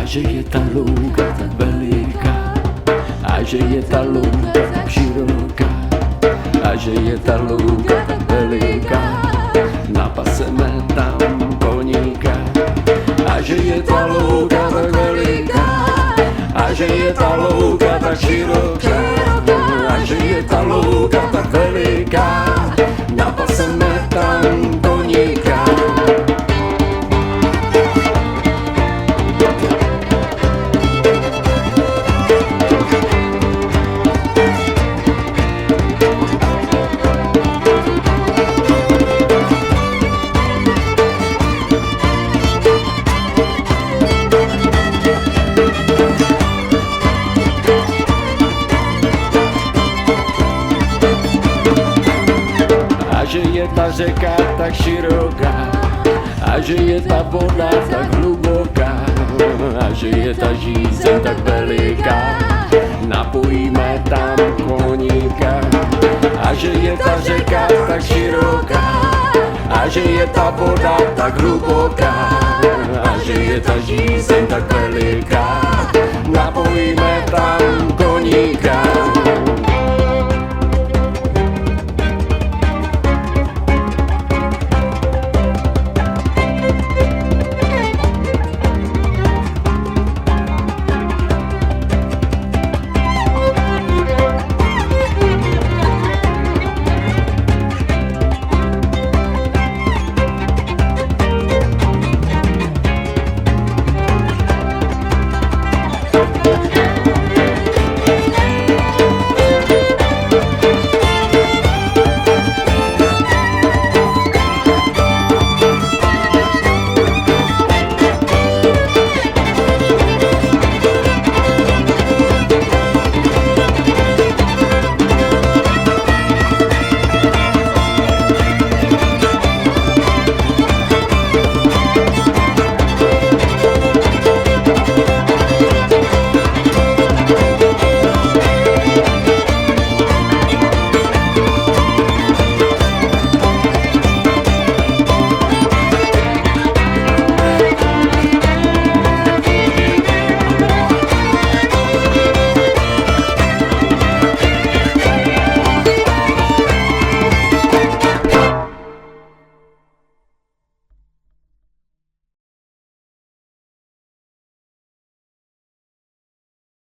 že je ta louka tak veliká, a že je ta louka tak široká, a že je ta louka tak veliká, napaseme tam koníka. A že je ta louka tak veliká, a že je ta louka tak široká, a že je ta louka tak veliká, napaseme tam koníka. A že je ta řeka tak široká, a že je ta voda tak hluboká, a že je ta žízeň tak veliká, napojíme tam koníka. A že je ta řeka tak široká, a že je ta voda tak hluboká, a že je ta žízeň tak veliká,